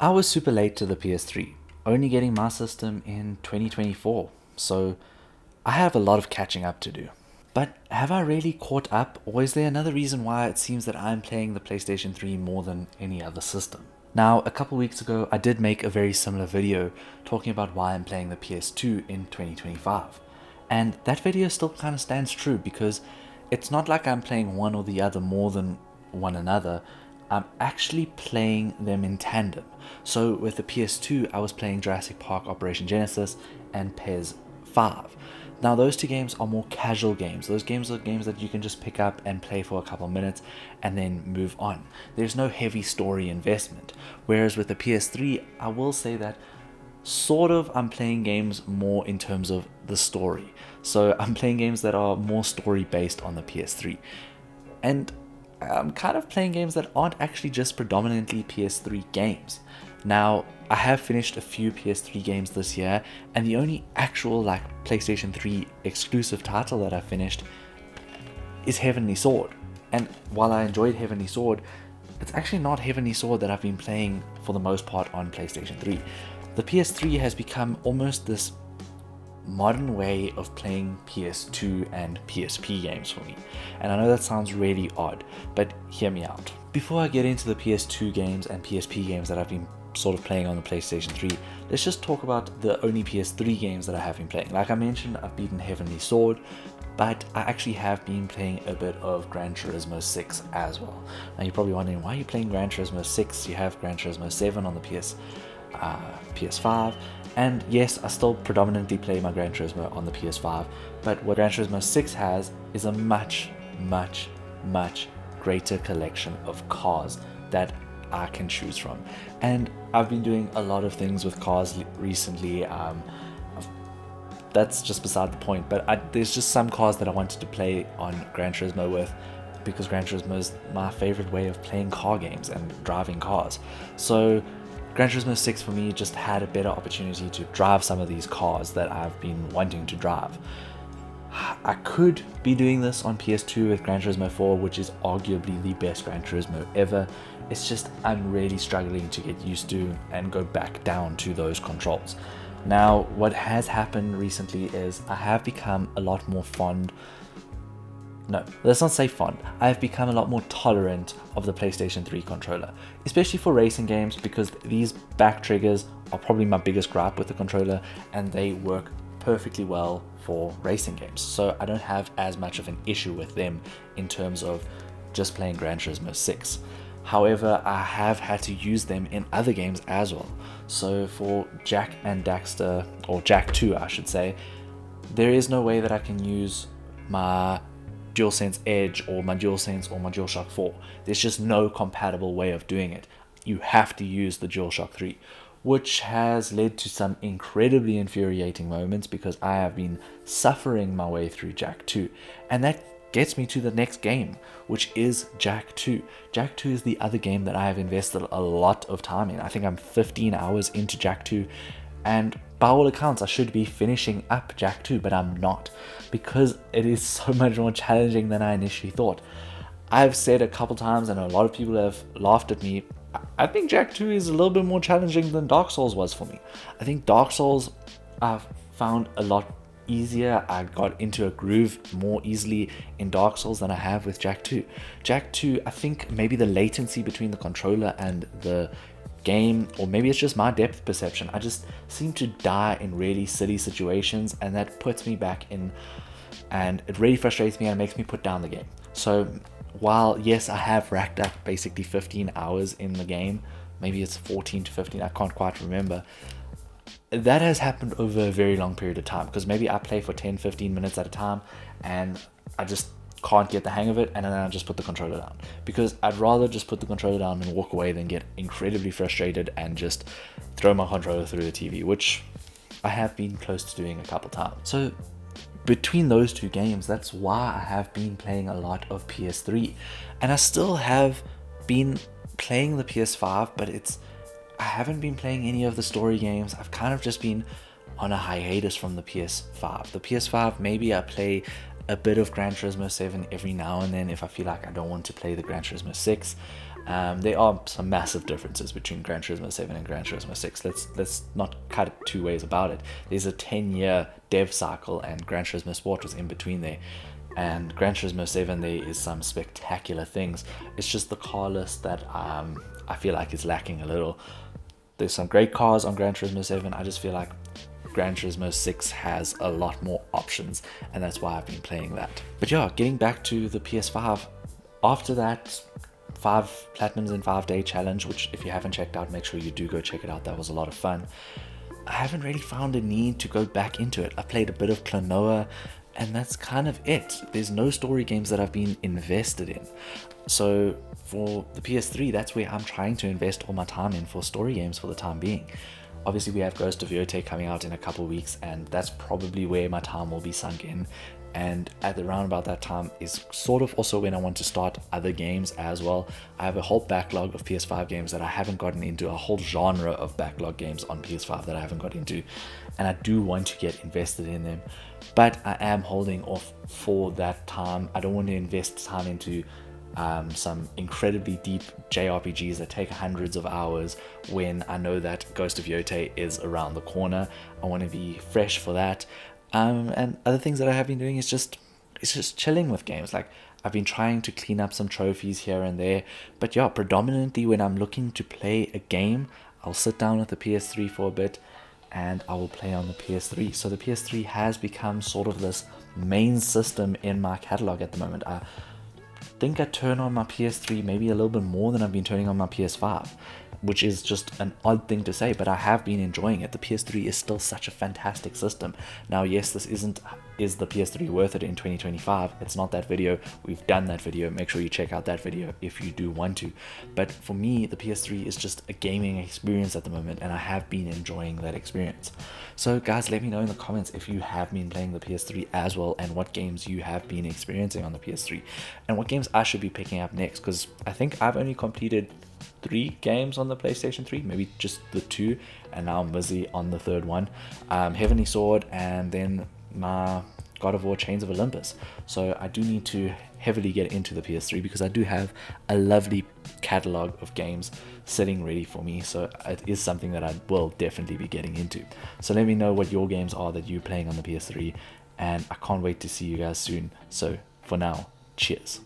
I was super late to the PS3, only getting my system in 2024, so I have a lot of catching up to do. But have I really caught up, or is there another reason why it seems that I'm playing the PlayStation 3 more than any other system? Now, a couple weeks ago, I did make a very similar video talking about why I'm playing the PS2 in 2025. And that video still kind of stands true because it's not like I'm playing one or the other more than one another. I'm actually playing them in tandem. So with the PS2, I was playing Jurassic Park Operation Genesis and PES 5. Now those two games are more casual games. Those games are games that you can just pick up and play for a couple of minutes and then move on. There's no heavy story investment. Whereas with the PS3, I will say that sort of I'm playing games more in terms of the story. So I'm playing games that are more story based on the PS3. And I'm kind of playing games that aren't actually just predominantly PS3 games. Now, I have finished a few PS3 games this year, and the only actual PlayStation 3 exclusive title that I finished is Heavenly Sword. And while I enjoyed Heavenly Sword, it's actually not Heavenly Sword that I've been playing for the most part on PlayStation 3. The PS3 has become almost this modern way of playing PS2 and PSP games for me. And I know that sounds really odd, but hear me out. Before I get into the PS2 games and PSP games that I've been sort of playing on the PlayStation 3, let's just talk about the only PS3 games that I have been playing. Like I mentioned, I've beaten Heavenly Sword, but I actually have been playing a bit of Gran Turismo 6 as well. Now you're probably wondering, why are you playing Gran Turismo 6? You have Gran Turismo 7 on the PS5, and yes, I still predominantly play my Gran Turismo on the PS5, but what Gran Turismo 6 has is a much greater collection of cars that I can choose from. And I've been doing a lot of things with cars recently. That's just beside the point, but there's just some cars that I wanted to play on Gran Turismo with, because Gran Turismo is my favorite way of playing car games and driving cars. So Gran Turismo 6 for me just had a better opportunity to drive some of these cars that I've been wanting to drive. I could be doing this on PS2 with Gran Turismo 4, which is arguably the best Gran Turismo ever. It's just I'm really struggling to get used to and go back down to those controls. Now, what has happened recently is I have become a lot more fond. No, let's not say fond. I have become a lot more tolerant of the PlayStation 3 controller, especially for racing games, because these back triggers are probably my biggest gripe with the controller, and they work perfectly well for racing games. So I don't have as much of an issue with them in terms of just playing Gran Turismo 6. However, I have had to use them in other games as well. So for Jak and Daxter, or Jak 2 I should say, there is no way that I can use my DualSense Edge or my DualSense or my DualShock 4. There's just no compatible way of doing it. You have to use the DualShock 3, which has led to some incredibly infuriating moments because I have been suffering my way through Jak 2. And that gets me to the next game, which is Jak 2. Jak 2 is the other game that I have invested a lot of time in. I think I'm 15 hours into Jak 2, and by all accounts I should be finishing up Jak 2, but I'm not, because it is so much more challenging than I initially thought. I've said a couple times, and a lot of people have laughed at me, I think Jak 2 is a little bit more challenging than Dark Souls was for me. I think Dark Souls I've found a lot easier. I got into a groove more easily in Dark Souls than I have with Jak 2. Jak 2, I think maybe the latency between the controller and the game, or maybe it's just my depth perception, I just seem to die in really silly situations, and that puts me back in, and it really frustrates me and makes me put down the game. So while yes, I have racked up basically 15 hours in the game, maybe it's 14 to 15, I can't quite remember, that has happened over a very long period of time, because maybe I play for 10-15 minutes at a time and I just can't get the hang of it, and then I just put the controller down, because I'd rather just put the controller down and walk away than get incredibly frustrated and just throw my controller through the TV, which I have been close to doing a couple times. So between those two games, that's why I have been playing a lot of PS3, and I still have been playing the PS5, but I haven't been playing any of the story games. I've kind of just been on a hiatus from the PS5. The PS5, maybe I play a bit of Gran Turismo 7 every now and then if I feel like I don't want to play the Gran Turismo 6. There are some massive differences between Gran Turismo 7 and Gran Turismo 6. Let's not cut it two ways about it. There's a 10-year dev cycle, and Gran Turismo Sport was in between there. And Gran Turismo 7, there is some spectacular things. It's just the car list that I feel like is lacking a little. There's some great cars on Gran Turismo 7. I just feel like Gran Turismo 6 has a lot more options, and that's why I've been playing that. But yeah, getting back to the PS5, after that 5 Platinums in 5 day challenge, which if you haven't checked out, make sure you do go check it out. That was a lot of fun. I haven't really found a need to go back into it. I played a bit of Klonoa, and that's kind of it. There's no story games that I've been invested in. So for the PS3, that's where I'm trying to invest all my time in for story games for the time being. Obviously, we have Ghost of Yotei coming out in a couple of weeks, and that's probably where my time will be sunk in. And at around about that time is sort of also when I want to start other games as well. I have a whole backlog of PS5 games that I haven't gotten into, a whole genre of backlog games on PS5 that I haven't got into, and I do want to get invested in them, but I am holding off for that time. I don't want to invest time into some incredibly deep JRPGs that take hundreds of hours when I know that Ghost of Yotei is around the corner. I want to be fresh for that. And other things that I have been doing is just chilling with games. Like, I've been trying to clean up some trophies here and there, but yeah, predominantly when I'm looking to play a game, I'll sit down with the PS3 for a bit and I will play on the PS3. So the PS3 has become sort of this main system in my catalog at the moment. I think I turn on my PS3 maybe a little bit more than I've been turning on my PS5, which is just an odd thing to say, but I have been enjoying it. The PS3 is still such a fantastic system. Now, yes, this isn't, is the PS3 worth it in 2025? It's not that video. We've done that video. Make sure you check out that video if you do want to. But for me, the PS3 is just a gaming experience at the moment, and I have been enjoying that experience. So guys, let me know in the comments if you have been playing the PS3 as well, and what games you have been experiencing on the PS3, and what games I should be picking up next, because I think I've only completed 3 games on the PlayStation 3, maybe just the 2, and now I'm busy on the third one. Heavenly Sword, and then my God of War Chains of Olympus. So I do need to heavily get into the PS3 because I do have a lovely catalog of games sitting ready for me. So it is something that I will definitely be getting into. So let me know what your games are that you're playing on the PS3, and I can't wait to see you guys soon. So for now, cheers.